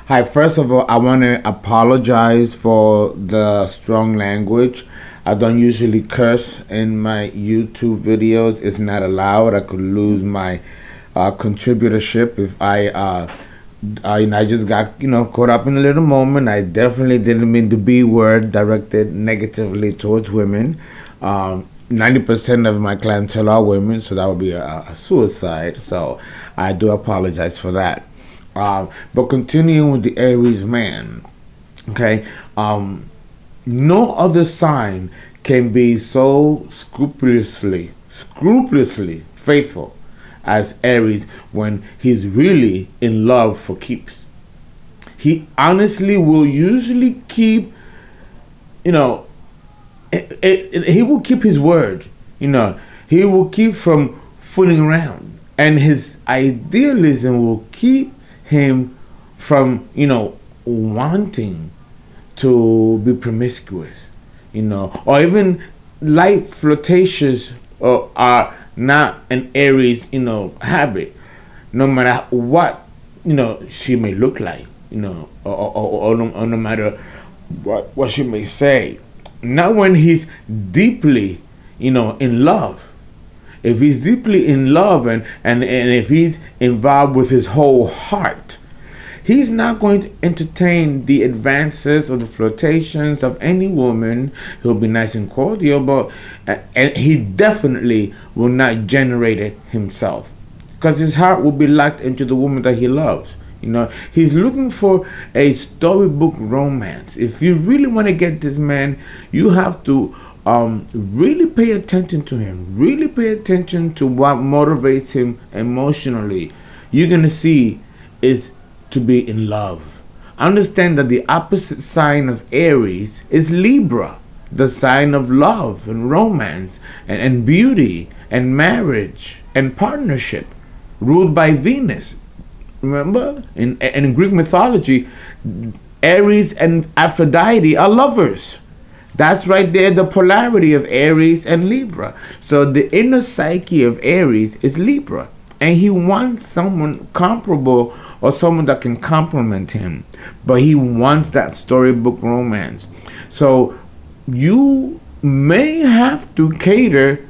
Hi, first of all, I want to apologize for the strong language. I don't usually curse in my YouTube videos. It's not allowed. I could lose my contributorship if I just got, caught up in a little moment. I definitely didn't mean the B word directed negatively towards women. 90% of my clientele are women, so that would be a suicide. So I do apologize for that. But continuing with the Aries man, okay, no other sign can be so scrupulously faithful as Aries when he's really in love for keeps. He honestly will usually keep, you know, he will keep his word. He will keep from fooling around, and his idealism will keep him from, wanting to be promiscuous, or even light flirtatious are not an Aries, habit. No matter what, she may look like, or no matter what she may say. Not when he's deeply, in love. If he's deeply in love and if he's involved with his whole heart, he's not going to entertain the advances or the flirtations of any woman. He'll be nice and cordial, but and he definitely will not generate it himself, because his heart will be locked into the woman that he loves. He's looking for a storybook romance. If you really want to get this man, you have to really pay attention to him. Really pay attention to what motivates him emotionally. You're going to see is to be in love. Understand that the opposite sign of Aries is Libra, the sign of love and romance and beauty and marriage and partnership, ruled by Venus. Remember, in Greek mythology, Aries and Aphrodite are lovers. That's right there, the polarity of Aries and Libra. So the inner psyche of Aries is Libra. And he wants someone comparable or someone that can complement him. But he wants that storybook romance. So you may have to cater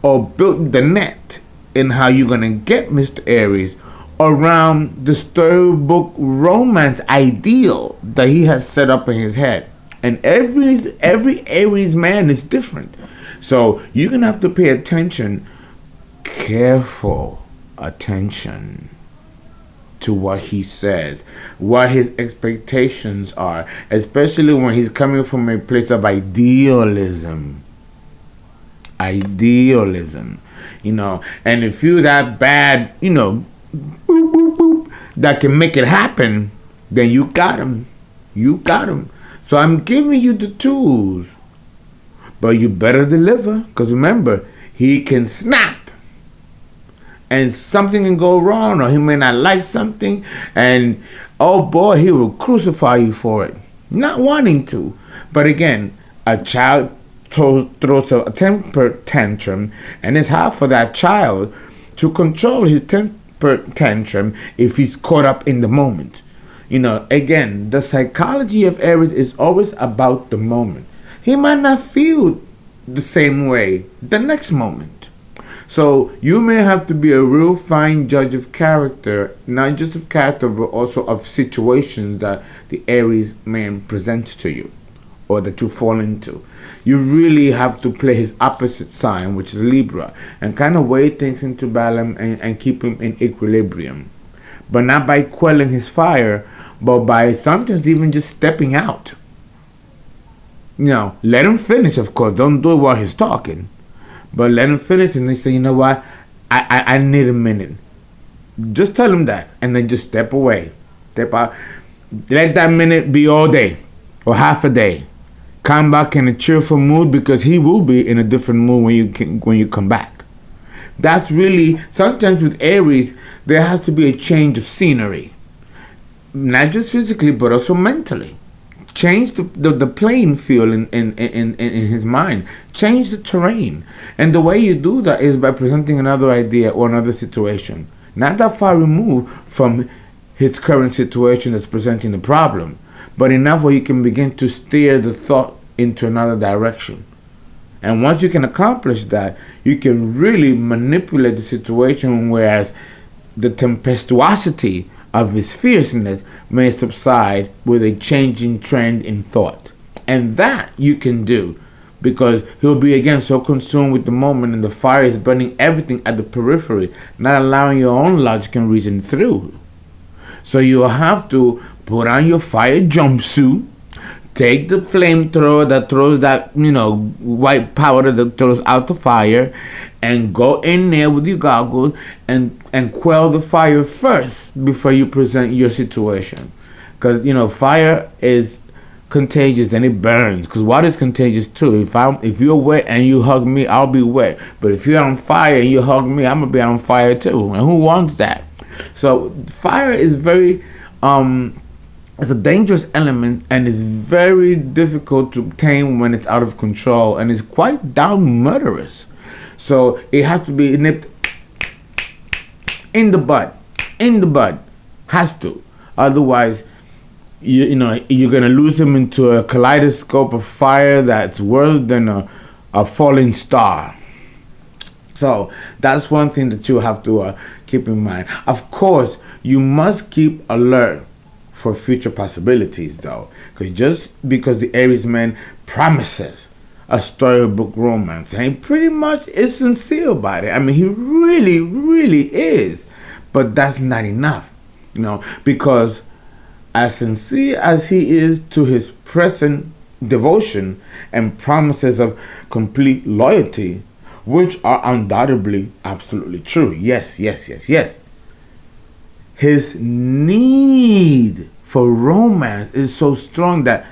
or build the net in how you're going to get Mr. Aries around the storybook romance ideal that he has set up in his head. And every Aries man is different. So you're going to have to pay attention, careful attention to what he says, what his expectations are, especially when he's coming from a place of idealism. And if you're that bad, boop, boop, boop, that can make it happen, then you got him. So I'm giving you the tools, but you better deliver, because remember, he can snap and something can go wrong, or he may not like something, and oh boy, he will crucify you for it, not wanting to. But again, a child throws a temper tantrum, and it's hard for that child to control his temper tantrum if he's caught up in the moment. Again, the psychology of Aries is always about the moment. He might not feel the same way the next moment. So you may have to be a real fine judge of character, not just of character, but also of situations that the Aries man presents to you or that you fall into. You really have to play his opposite sign, which is Libra, and kind of weigh things into balance and keep him in equilibrium. But not by quelling his fire, but by sometimes even just stepping out. Let him finish, of course. Don't do it while he's talking. But let him finish, and they say, you know what? I need a minute. Just tell him that, and then just step away. Step out. Let that minute be all day or half a day. Come back in a cheerful mood, because he will be in a different mood when you come back. That's really, sometimes with Aries, there has to be a change of scenery. Not just physically, but also mentally. Change the playing field in his mind. Change the terrain. And the way you do that is by presenting another idea or another situation. Not that far removed from his current situation that's presenting the problem, but enough where you can begin to steer the thought into another direction. And once you can accomplish that, you can really manipulate the situation, whereas the tempestuosity of his fierceness may subside with a changing trend in thought. And that you can do, because he'll be again so consumed with the moment, and the fire is burning everything at the periphery, not allowing your own logic and reason through. So you'll have to put on your fire jumpsuit, take the flamethrower that throws that, white powder that throws out the fire, and go in there with your goggles and quell the fire first before you present your situation. Because, fire is contagious and it burns, because water is contagious too. If you're wet and you hug me, I'll be wet. But if you're on fire and you hug me, I'm gonna be on fire too. And who wants that? So fire is very it's a dangerous element, and it's very difficult to tame when it's out of control, and it's quite down murderous. So it has to be nipped in the bud, has to. Otherwise, you're gonna lose him into a kaleidoscope of fire that's worse than a falling star. So that's one thing that you have to keep in mind. Of course, you must keep alert for future possibilities, though, because the Aries man promises a storybook romance, and he pretty much is sincere about it. I mean, he really, really is. But that's not enough, because as sincere as he is to his present devotion and promises of complete loyalty, which are undoubtedly absolutely true. Yes. His need for romance is so strong that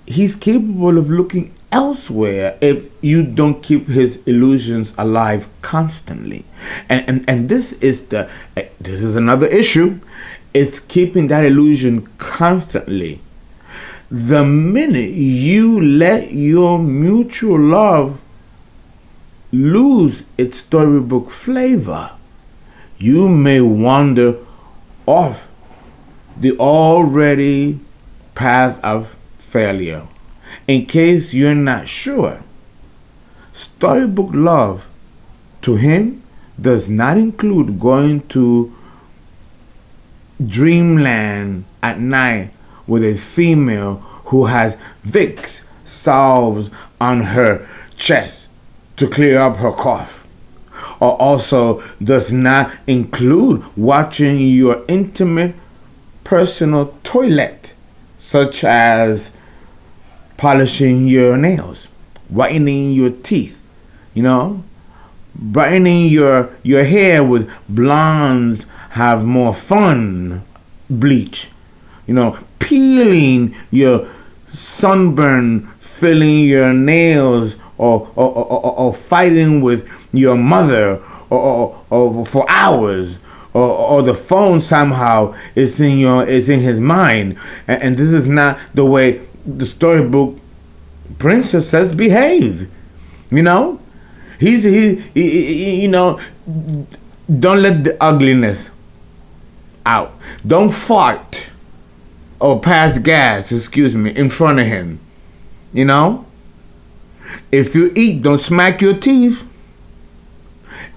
he's capable of looking elsewhere if you don't keep his illusions alive constantly. And this is another issue. It's keeping that illusion constantly. The minute you let your mutual love lose its storybook flavor, you may wander off the already path of failure. In case you're not sure, storybook love to him does not include going to dreamland at night with a female who has Vicks salves on her chest to clear up her cough, or also does not include watching your intimate personal toilet, such as polishing your nails, whitening your teeth, brightening your hair with blondes have more fun bleach, peeling your sunburn, filling your nails, or fighting with your mother or for hours, or the phone somehow is in his mind, and this is not the way the storybook princesses behave. Don't let the ugliness out. Don't fart or pass gas, in front of him. If you eat, don't smack your teeth.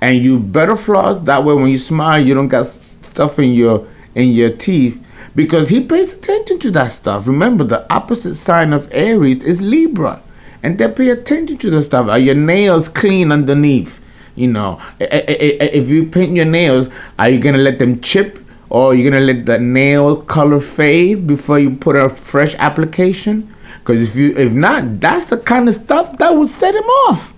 And you better floss. That way when you smile, you don't got stuff in your teeth. Because he pays attention to that stuff. Remember, the opposite sign of Aries is Libra. And they pay attention to the stuff. Are your nails clean underneath? If you paint your nails, are you going to let them chip? Or are you going to let the nail color fade before you put a fresh application? Because if not, that's the kind of stuff that would set him off.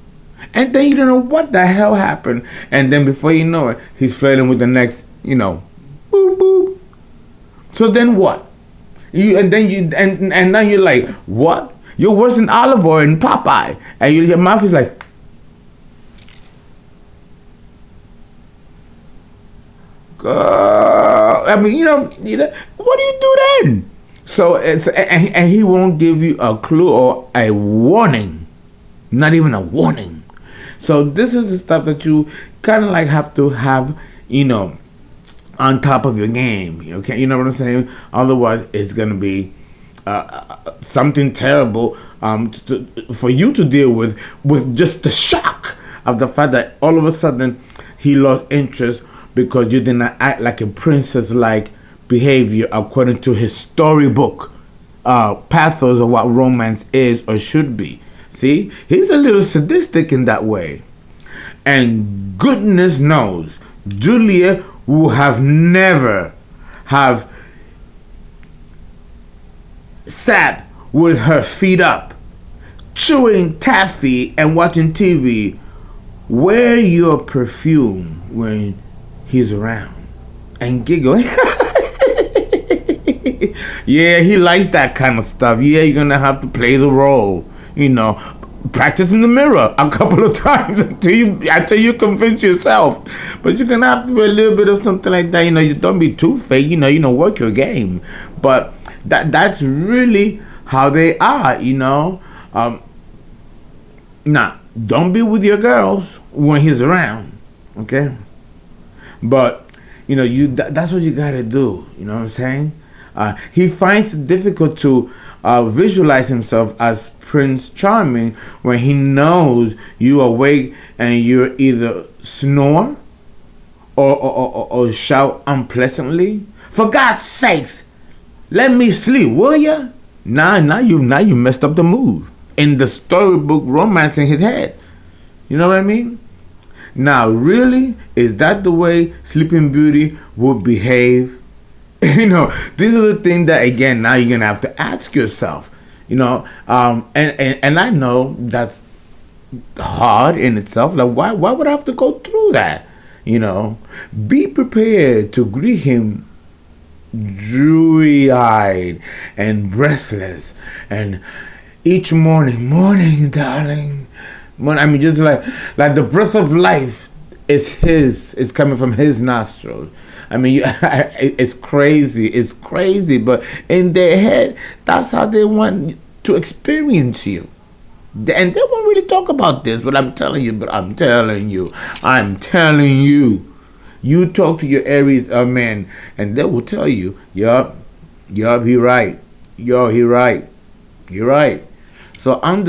And then you don't know what the hell happened. And then before you know it, he's flirting with the next, boop boop. So then what? And now you're like, what? You're worse than olive oil in Popeye. And your mouth is like, I mean, what do you do then? So and he won't give you a clue or a warning, not even a warning. So this is the stuff that you kind of like have to have, on top of your game. Okay, you know what I'm saying? Otherwise, it's gonna be something terrible for you to deal with just the shock of the fact that all of a sudden he lost interest because you did not act like a princess-like behavior according to his storybook pathos of what romance is or should be. See, he's a little sadistic in that way. And goodness knows, Julia will have never have sat with her feet up, chewing taffy and watching TV. Wear your perfume when he's around and giggle. Yeah, he likes that kind of stuff. Yeah, you're gonna have to play the role, practice in the mirror a couple of times until you convince yourself. But you're gonna have to do a little bit of something like that. You don't be too fake. Work your game. But that's really how they are. Now, don't be with your girls when he's around, okay? But that's what you gotta do. You know what I'm saying? He finds it difficult to visualize himself as Prince Charming when he knows you awake and you're either snore or shout unpleasantly. For God's sakes, let me sleep, will ya? Now you messed up the mood in the storybook romance in his head. You know what I mean? Now, really, is that the way Sleeping Beauty would behave? These are the things that, again, now you're gonna have to ask yourself. And I know that's hard in itself. Like, why would I have to go through that? Be prepared to greet him dewy-eyed and breathless, and each morning, darling. Just like the breath of life is coming from his nostrils. It's crazy, but in their head, that's how they want to experience you. And they won't really talk about this, but I'm telling you. You talk to your Aries men, and they will tell you, yup, he right. You're right. So I'm